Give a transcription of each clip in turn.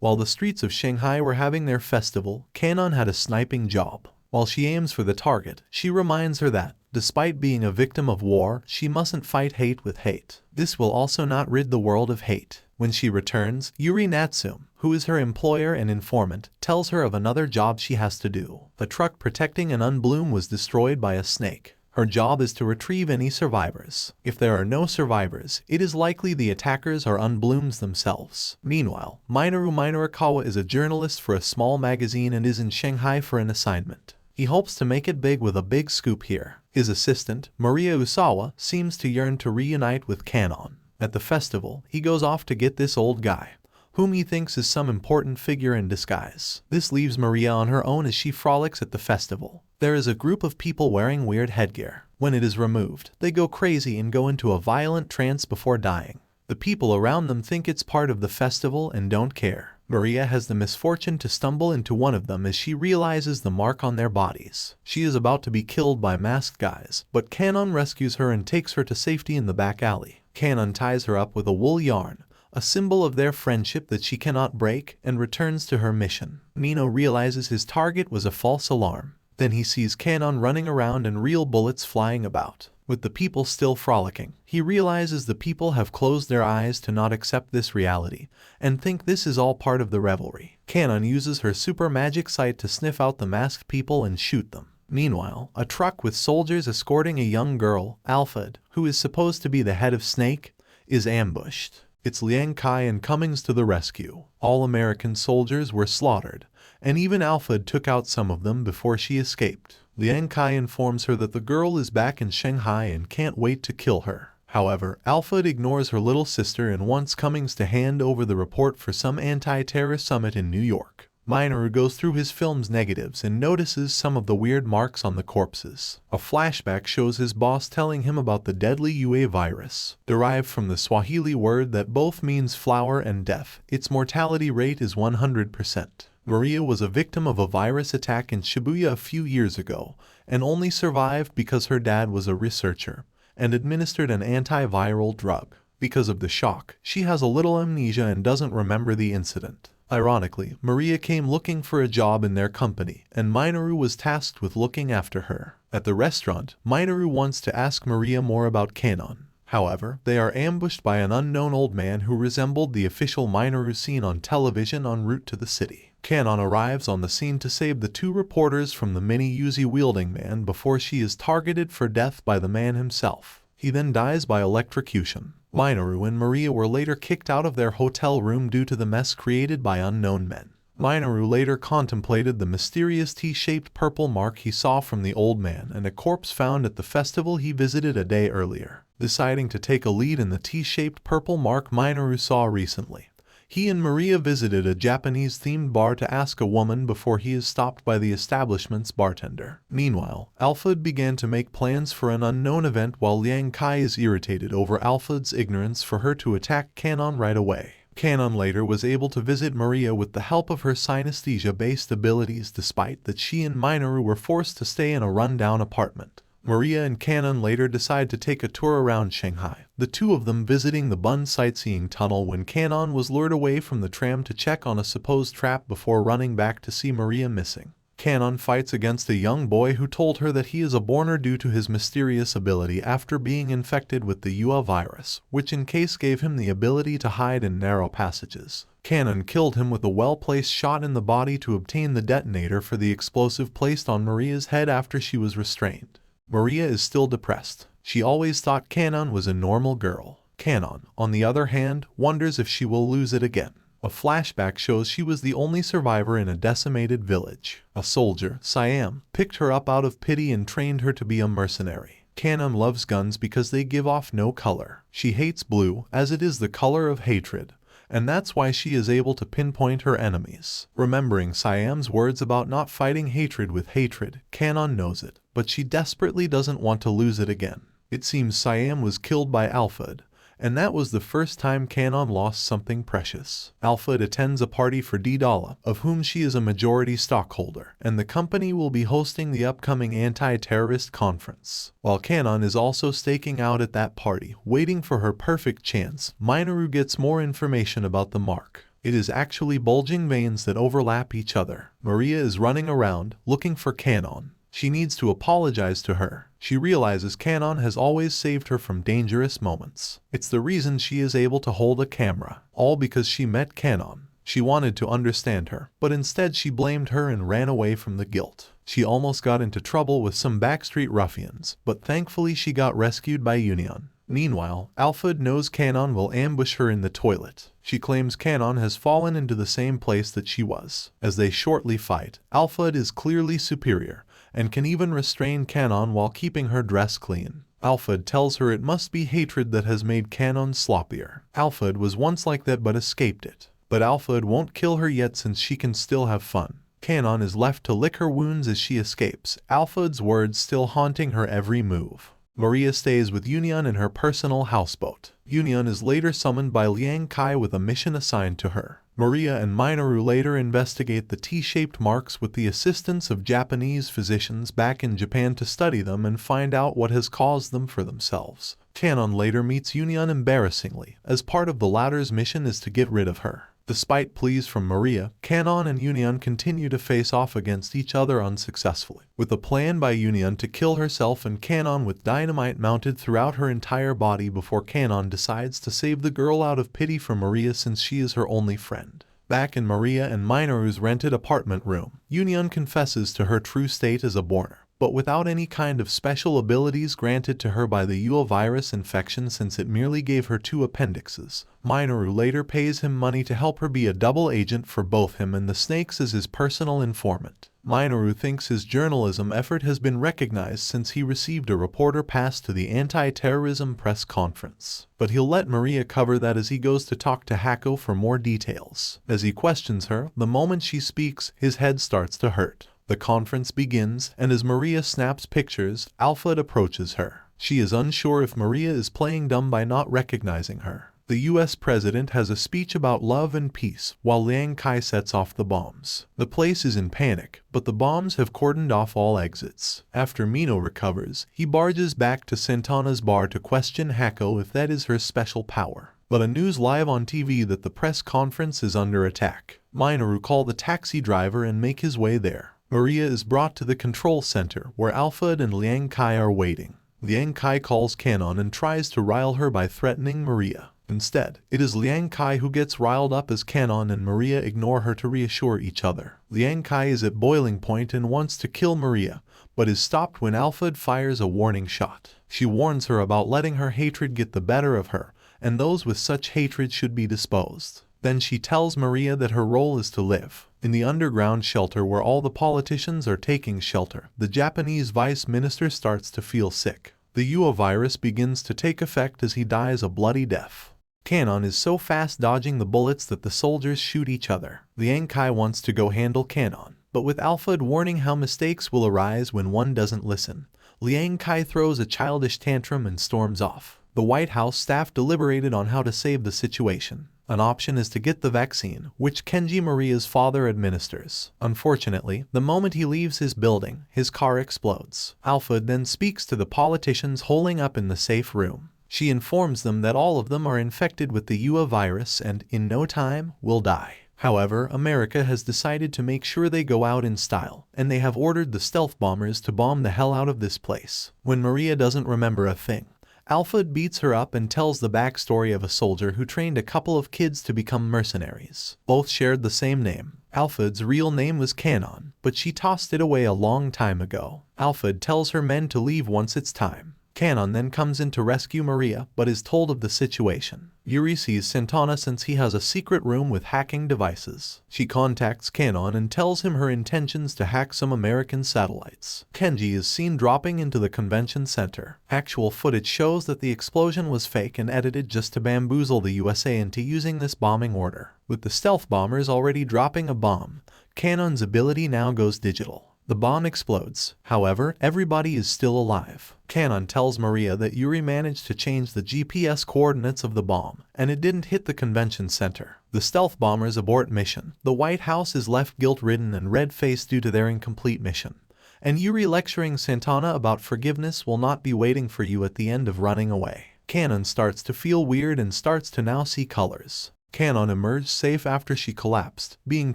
While the streets of Shanghai were having their festival, Cannon had a sniping job. While she aims for the target, she reminds her that, despite being a victim of war, she mustn't fight hate with hate. This will also not rid the world of hate. When she returns, Yuri Natsum, who is her employer and informant, tells her of another job she has to do. The truck protecting an unbloom was destroyed by a snake. Her job is to retrieve any survivors. If there are no survivors, it is likely the attackers are unblooms themselves. Meanwhile, Minoru Minorikawa is a journalist for a small magazine and is in Shanghai for an assignment. He hopes to make it big with a big scoop here. His assistant, Maria Usawa, seems to yearn to reunite with Cannon. At the festival, he goes off to get this old guy, whom he thinks is some important figure in disguise. This leaves Maria on her own as she frolics at the festival. There is a group of people wearing weird headgear. When it is removed, they go crazy and go into a violent trance before dying. The people around them think it's part of the festival and don't care. Maria has the misfortune to stumble into one of them as she realizes the mark on their bodies. She is about to be killed by masked guys, but Cannon rescues her and takes her to safety in the back alley. Cannon ties her up with a wool yarn, a symbol of their friendship that she cannot break, and returns to her mission. Nino realizes his target was a false alarm. Then he sees Cannon running around and real bullets flying about. With the people still frolicking, he realizes the people have closed their eyes to not accept this reality, and think this is all part of the revelry. Cannon uses her super magic sight to sniff out the masked people and shoot them. Meanwhile, a truck with soldiers escorting a young girl, Alfid, who is supposed to be the head of Snake, is ambushed. It's Liang Kai and Cummings to the rescue. All American soldiers were slaughtered, and even Alfid took out some of them before she escaped. Liang Kai informs her that the girl is back in Shanghai and can't wait to kill her. However, Alfid ignores her little sister and wants Cummings to hand over the report for some anti-terror summit in New York. Minoru goes through his film's negatives and notices some of the weird marks on the corpses. A flashback shows his boss telling him about the deadly UA virus. Derived from the Swahili word that both means flower and death, its mortality rate is 100%. Maria was a victim of a virus attack in Shibuya a few years ago, and only survived because her dad was a researcher and administered an antiviral drug. Because of the shock, she has a little amnesia and doesn't remember the incident. Ironically, Maria came looking for a job in their company, and Minoru was tasked with looking after her. At the restaurant, Minoru wants to ask Maria more about Cannon. However, they are ambushed by an unknown old man who resembled the official Minoru seen on television en route to the city. Cannon arrives on the scene to save the two reporters from the mini Uzi-wielding man before she is targeted for death by the man himself. He then dies by electrocution. Minoru and Maria were later kicked out of their hotel room due to the mess created by unknown men. Minoru later contemplated the mysterious T-shaped purple mark he saw from the old man and a corpse found at the festival he visited a day earlier. Deciding to take a lead in the T-shaped purple mark Minoru saw recently, he and Maria visited a Japanese-themed bar to ask a woman before he is stopped by the establishment's bartender. Meanwhile, Alfid began to make plans for an unknown event while Liang Kai is irritated over Alfid's ignorance for her to attack Cannon right away. Cannon later was able to visit Maria with the help of her synesthesia-based abilities despite that she and Minoru were forced to stay in a run-down apartment. Maria and Cannon later decide to take a tour around Shanghai, the two of them visiting the Bund sightseeing tunnel when Cannon was lured away from the tram to check on a supposed trap before running back to see Maria missing. Cannon fights against a young boy who told her that he is a borner due to his mysterious ability after being infected with the UA virus, which in case gave him the ability to hide in narrow passages. Cannon killed him with a well-placed shot in the body to obtain the detonator for the explosive placed on Maria's head after she was restrained. Maria is still depressed. She always thought Cannon was a normal girl. Cannon, on the other hand, wonders if she will lose it again. A flashback shows she was the only survivor in a decimated village. A soldier, Siam, picked her up out of pity and trained her to be a mercenary. Cannon loves guns because they give off no color. She hates blue, as it is the color of hatred, and that's why she is able to pinpoint her enemies. Remembering Siam's words about not fighting hatred with hatred, Cannon knows it, but she desperately doesn't want to lose it again. It seems Siam was killed by Alfid, and that was the first time Cannon lost something precious. Alfid attends a party for Daedala, of whom she is a majority stockholder, and the company will be hosting the upcoming anti-terrorist conference. While Cannon is also staking out at that party, waiting for her perfect chance, Minoru gets more information about the mark. It is actually bulging veins that overlap each other. Maria is running around, looking for Cannon. She needs to apologize to her. She realizes Cannon has always saved her from dangerous moments. It's the reason she is able to hold a camera. All because she met Cannon. She wanted to understand her, but instead she blamed her and ran away from the guilt. She almost got into trouble with some backstreet ruffians, but thankfully she got rescued by Union. Meanwhile, Alfid knows Cannon will ambush her in the toilet. She claims Cannon has fallen into the same place that she was. As they shortly fight, Alfid is clearly superior, and can even restrain Cannon while keeping her dress clean. Alfid tells her it must be hatred that has made Cannon sloppier. Alfid was once like that but escaped it. But Alfid won't kill her yet since she can still have fun. Cannon is left to lick her wounds as she escapes, Alfid's words still haunting her every move. Maria stays with Union in her personal houseboat. Union is later summoned by Liang Kai with a mission assigned to her. Maria and Minoru later investigate the T-shaped marks with the assistance of Japanese physicians back in Japan to study them and find out what has caused them for themselves. Cannon later meets Union embarrassingly, as part of the latter's mission is to get rid of her. Despite pleas from Maria, Cannon and Union continue to face off against each other unsuccessfully, with a plan by Union to kill herself and Cannon with dynamite mounted throughout her entire body before Cannon decides to save the girl out of pity for Maria since she is her only friend. Back in Maria and Minoru's rented apartment room, Union confesses to her true state as a borner, but without any kind of special abilities granted to her by the UA virus infection since it merely gave her 2 appendixes. Minoru later pays him money to help her be a double agent for both him and the Snakes as his personal informant. Minoru thinks his journalism effort has been recognized since he received a reporter pass to the anti-terrorism press conference. But he'll let Maria cover that as he goes to talk to Hako for more details. As he questions her, the moment she speaks, his head starts to hurt. The conference begins, and as Maria snaps pictures, Alfid approaches her. She is unsure if Maria is playing dumb by not recognizing her. The US president has a speech about love and peace, while Liang Kai sets off the bombs. The place is in panic, but the bombs have cordoned off all exits. After Mino recovers, he barges back to Santana's bar to question Hako if that is her special power. But a news live on TV that the press conference is under attack. Minoru call the taxi driver and make his way there. Maria is brought to the control center, where Alfid and Liang Kai are waiting. Liang Kai calls Cannon and tries to rile her by threatening Maria. Instead, it is Liang Kai who gets riled up as Cannon and Maria ignore her to reassure each other. Liang Kai is at boiling point and wants to kill Maria, but is stopped when Alfid fires a warning shot. She warns her about letting her hatred get the better of her, and those with such hatred should be disposed. Then she tells Maria that her role is to live in the underground shelter where all the politicians are taking shelter. The Japanese vice minister starts to feel sick. The UA virus begins to take effect as he dies a bloody death. Cannon is so fast dodging the bullets that the soldiers shoot each other. Liang Kai wants to go handle Cannon, but with Alfid warning how mistakes will arise when one doesn't listen, Liang Kai throws a childish tantrum and storms off. The White House staff deliberated on how to save the situation. An option is to get the vaccine, which Kenji Maria's father administers. Unfortunately, the moment he leaves his building, his car explodes. Alfid then speaks to the politicians holding up in the safe room. She informs them that all of them are infected with the UA virus and, in no time, will die. However, America has decided to make sure they go out in style, and they have ordered the stealth bombers to bomb the hell out of this place. When Maria doesn't remember a thing, Alfid beats her up and tells the backstory of a soldier who trained a couple of kids to become mercenaries. Both shared the same name. Alfid's real name was Cannon, but she tossed it away a long time ago. Alfid tells her men to leave once it's time. Cannon then comes in to rescue Maria, but is told of the situation. Yuri sees Santana since he has a secret room with hacking devices. She contacts Cannon and tells him her intentions to hack some American satellites. Kenji is seen dropping into the convention center. Actual footage shows that the explosion was fake and edited just to bamboozle the USA into using this bombing order. With the stealth bombers already dropping a bomb, Cannon's ability now goes digital. The bomb explodes. However, everybody is still alive. Cannon tells Maria that Yuri managed to change the GPS coordinates of the bomb, and it didn't hit the convention center. The stealth bombers abort mission. The White House is left guilt-ridden and red-faced due to their incomplete mission. And Yuri lecturing Santana about forgiveness will not be waiting for you at the end of running away. Cannon starts to feel weird and starts to now see colors. Cannon emerged safe after she collapsed, being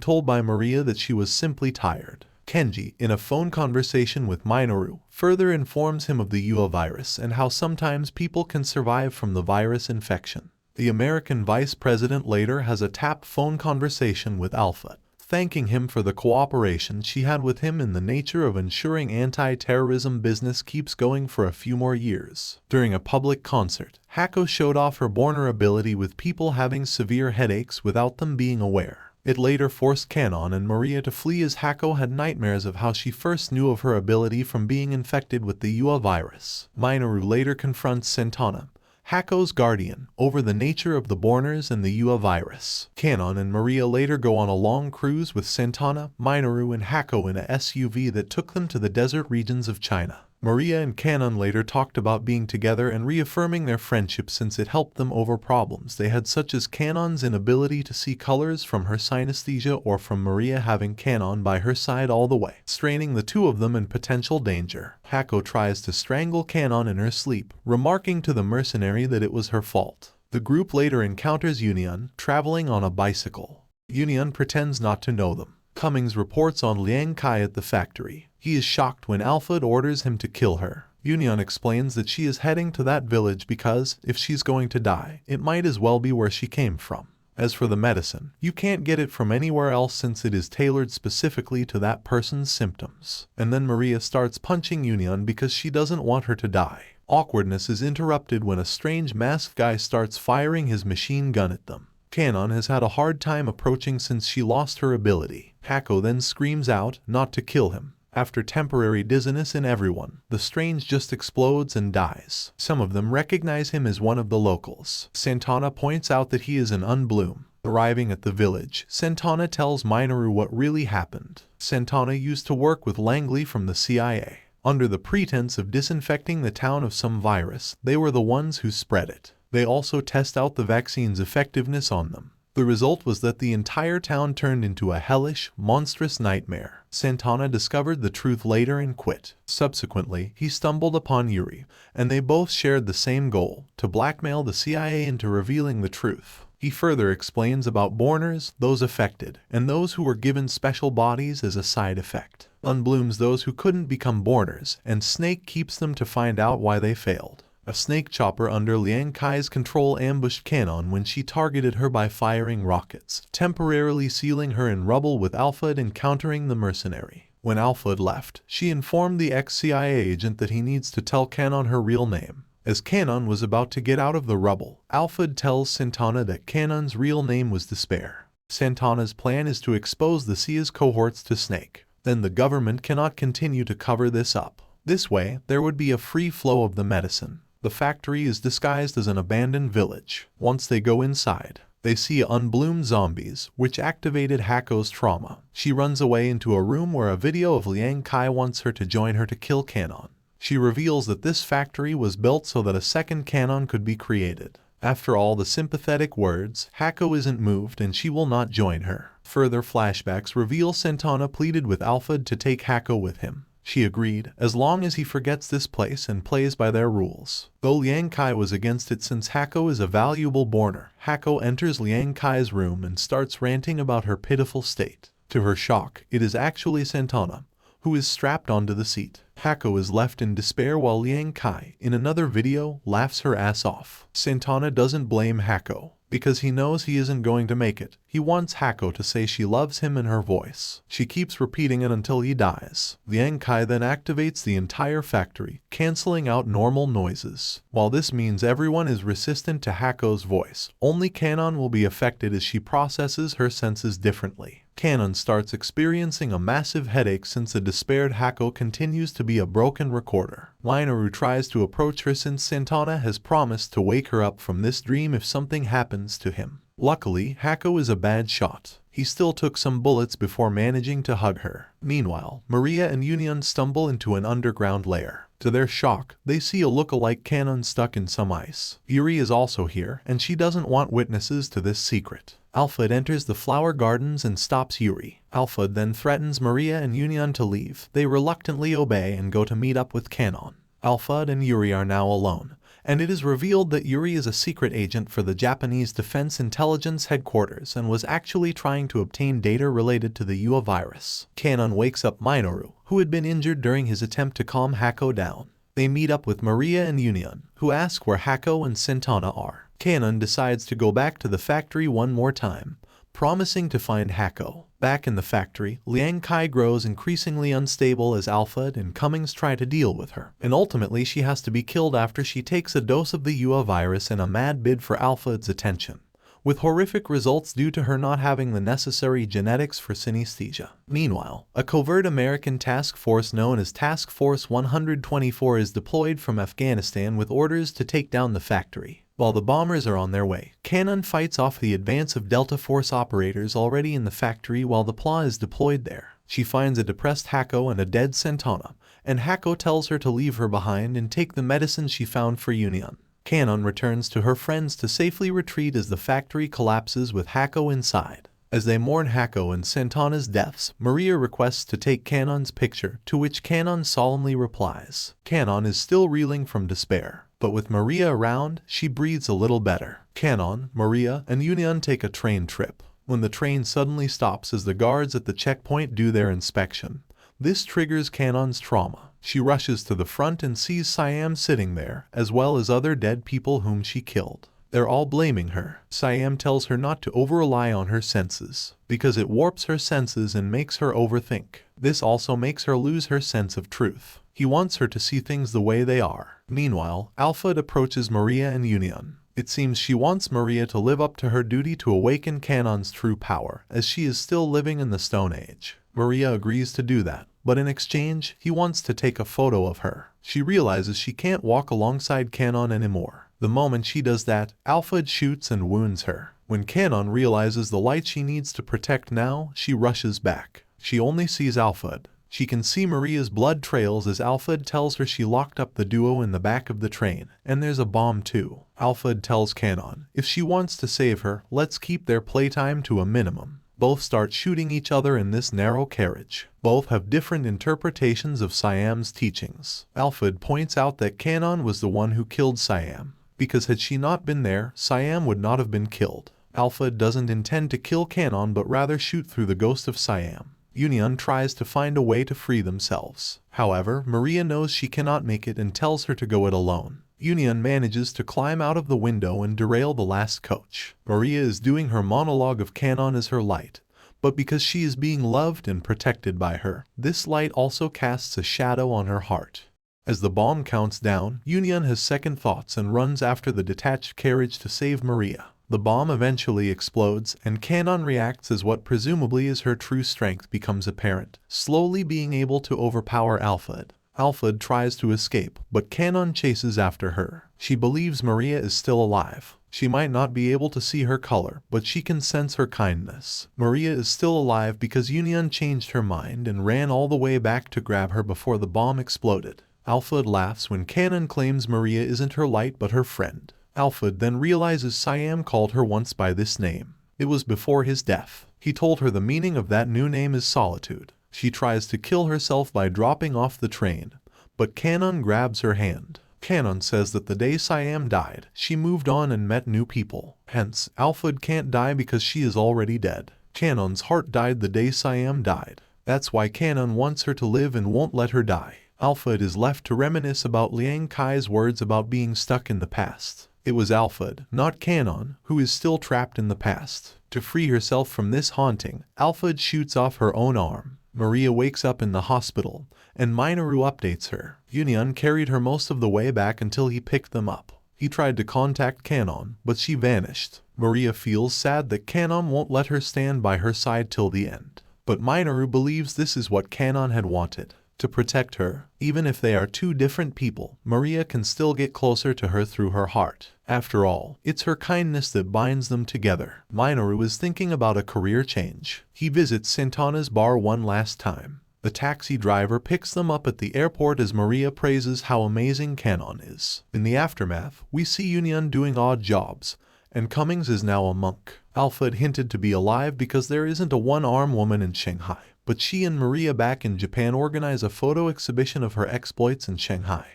told by Maria that she was simply tired. Kenji, in a phone conversation with Minoru, further informs him of the UA virus and how sometimes people can survive from the virus infection. The American vice president later has a tapped phone conversation with Alfid, thanking him for the cooperation she had with him in the nature of ensuring anti-terrorism business keeps going for a few more years. During a public concert, Hako showed off her vulnerability with people having severe headaches without them being aware. It later forced Cannon and Maria to flee as Hako had nightmares of how she first knew of her ability from being infected with the UA virus. Minoru later confronts Santana, Hako's guardian, over the nature of the Borners and the UA virus. Cannon and Maria later go on a long cruise with Santana, Minoru and Hako in a SUV that took them to the desert regions of China. Maria and Cannon later talked about being together and reaffirming their friendship since it helped them over problems they had, such as Cannon's inability to see colors from her synesthesia or from Maria having Cannon by her side all the way, straining the two of them in potential danger. Hako tries to strangle Cannon in her sleep, remarking to the mercenary that it was her fault. The group later encounters Union, traveling on a bicycle. Union pretends not to know them. Cummings reports on Liang Kai at the factory. He is shocked when Alfid orders him to kill her. Union explains that she is heading to that village because, if she's going to die, it might as well be where she came from. As for the medicine, you can't get it from anywhere else since it is tailored specifically to that person's symptoms. And then Maria starts punching Union because she doesn't want her to die. Awkwardness is interrupted when a strange masked guy starts firing his machine gun at them. Cannon has had a hard time approaching since she lost her ability. Hako then screams out not to kill him. After temporary dizziness in everyone, the strange just explodes and dies. Some of them recognize him as one of the locals. Santana points out that he is an unbloom. Arriving at the village, Santana tells Minoru what really happened. Santana used to work with Langley from the CIA. Under the pretense of disinfecting the town of some virus, they were the ones who spread it. They also test out the vaccine's effectiveness on them. The result was that the entire town turned into a hellish, monstrous nightmare. Santana discovered the truth later and quit. Subsequently, he stumbled upon Yuri, and they both shared the same goal, to blackmail the CIA into revealing the truth. He further explains about Borners, those affected, and those who were given special bodies as a side effect. Unblooms those who couldn't become Borners, and Snake keeps them to find out why they failed. A snake chopper under Liang Kai's control ambushed Cannon when she targeted her by firing rockets, temporarily sealing her in rubble with Alfid encountering the mercenary. When Alfid left, she informed the ex-CIA agent that he needs to tell Cannon her real name. As Cannon was about to get out of the rubble, Alfid tells Santana that Cannon's real name was Despair. Santana's plan is to expose the CIA's cohorts to Snake. Then the government cannot continue to cover this up. This way, there would be a free flow of the medicine. The factory is disguised as an abandoned village. Once they go inside, they see unbloomed zombies, which activated Hako's trauma. She runs away into a room where a video of Liang Kai wants her to join her to kill Cannon. She reveals that this factory was built so that a second Cannon could be created. After all the sympathetic words, Hako isn't moved and she will not join her. Further flashbacks reveal Santana pleaded with Alfid to take Hako with him. She agreed, as long as he forgets this place and plays by their rules. Though Liang Kai was against it since Hako is a valuable Borner, Hako enters Liang Kai's room and starts ranting about her pitiful state. To her shock, it is actually Santana, who is strapped onto the seat. Hako is left in despair while Liang Kai, in another video, laughs her ass off. Santana doesn't blame Hako, because he knows he isn't going to make it. He wants Hako to say she loves him in her voice. She keeps repeating it until he dies. Liang Kai then activates the entire factory, cancelling out normal noises. While this means everyone is resistant to Hako's voice, only Cannon will be affected as she processes her senses differently. Cannon starts experiencing a massive headache since the despaired Hako continues to be a broken recorder. Minoru tries to approach her since Santana has promised to wake her up from this dream if something happens to him. Luckily, Hako is a bad shot. He still took some bullets before managing to hug her. Meanwhile, Maria and Union stumble into an underground lair. To their shock, they see a look-alike Cannon stuck in some ice. Yuri is also here, and she doesn't want witnesses to this secret. Alfid enters the flower gardens and stops Yuri. Alfid then threatens Maria and Union to leave. They reluctantly obey and go to meet up with Cannon. Alfid and Yuri are now alone, and it is revealed that Yuri is a secret agent for the Japanese Defense Intelligence Headquarters and was actually trying to obtain data related to the UA virus. Cannon wakes up Minoru, who had been injured during his attempt to calm Hako down. They meet up with Maria and Union, who ask where Hako and Santana are. Cannon decides to go back to the factory one more time, promising to find Hako. Back in the factory, Liang Kai grows increasingly unstable as Alfid and Cummings try to deal with her, and ultimately she has to be killed after she takes a dose of the UA virus in a mad bid for Alfid's attention, with horrific results due to her not having the necessary genetics for synesthesia. Meanwhile, a covert American task force known as Task Force 124 is deployed from Afghanistan with orders to take down the factory. While the bombers are on their way, Cannon fights off the advance of Delta Force operators already in the factory while the PLA is deployed there. She finds a depressed Hako and a dead Santana, and Hako tells her to leave her behind and take the medicine she found for Union. Cannon returns to her friends to safely retreat as the factory collapses with Hako inside. As they mourn Hako and Santana's deaths, Maria requests to take Cannon's picture, to which Cannon solemnly replies. Cannon is still reeling from despair, but with Maria around, she breathes a little better. Cannon, Maria, and Union take a train trip, when the train suddenly stops as the guards at the checkpoint do their inspection. This triggers Cannon's trauma. She rushes to the front and sees Siam sitting there, as well as other dead people whom she killed. They're all blaming her. Siam tells her not to over-rely on her senses, because it warps her senses and makes her overthink. This also makes her lose her sense of truth. He wants her to see things the way they are. Meanwhile, Alfid approaches Maria and Union. It seems she wants Maria to live up to her duty to awaken Cannon's true power, as she is still living in the Stone Age. Maria agrees to do that, but in exchange, he wants to take a photo of her. She realizes she can't walk alongside Cannon anymore. The moment she does that, Alfid shoots and wounds her. When Cannon realizes the light she needs to protect now, she rushes back. She only sees Alfid. She can see Maria's blood trails as Alfid tells her she locked up the duo in the back of the train, and there's a bomb too. Alfid tells Cannon, if she wants to save her, let's keep their playtime to a minimum. Both start shooting each other in this narrow carriage. Both have different interpretations of Siam's teachings. Alfid points out that Cannon was the one who killed Siam, because had she not been there, Siam would not have been killed. Alfid doesn't intend to kill Cannon but rather shoot through the ghost of Siam. Union tries to find a way to free themselves. However, Maria knows she cannot make it and tells her to go it alone. Union manages to climb out of the window and derail the last coach. Maria is doing her monologue of Cannon as her light, but because she is being loved and protected by her, this light also casts a shadow on her heart. As the bomb counts down, Union has second thoughts and runs after the detached carriage to save Maria. The bomb eventually explodes, and Cannon reacts as what presumably is her true strength becomes apparent, slowly being able to overpower Alfid. Alfid tries to escape, but Cannon chases after her. She believes Maria is still alive. She might not be able to see her color, but she can sense her kindness. Maria is still alive because Union changed her mind and ran all the way back to grab her before the bomb exploded. Alfid laughs when Cannon claims Maria isn't her light but her friend. Alfid then realizes Siam called her once by this name. It was before his death. He told her the meaning of that new name is solitude. She tries to kill herself by dropping off the train, but Cannon grabs her hand. Cannon says that the day Siam died, she moved on and met new people. Hence, Alfid can't die because she is already dead. Cannon's heart died the day Siam died. That's why Cannon wants her to live and won't let her die. Alfid is left to reminisce about Liang Kai's words about being stuck in the past. It was Alfid, not Cannon, who is still trapped in the past. To free herself from this haunting, Alfid shoots off her own arm. Maria wakes up in the hospital, and Minoru updates her. Union carried her most of the way back until he picked them up. He tried to contact Cannon, but she vanished. Maria feels sad that Cannon won't let her stand by her side till the end. But Minoru believes this is what Cannon had wanted. To protect her, even if they are two different people, Maria can still get closer to her through her heart. After all, it's her kindness that binds them together. Minoru is thinking about a career change. He visits Santana's bar one last time. The taxi driver picks them up at the airport as Maria praises how amazing Cannon is. In the aftermath, we see Union doing odd jobs, and Cummings is now a monk. Alfid hinted to be alive because there isn't a one-armed woman in Shanghai. But she and Maria back in Japan organize a photo exhibition of her exploits in Shanghai.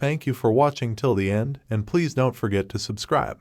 Thank you for watching till the end, and please don't forget to subscribe.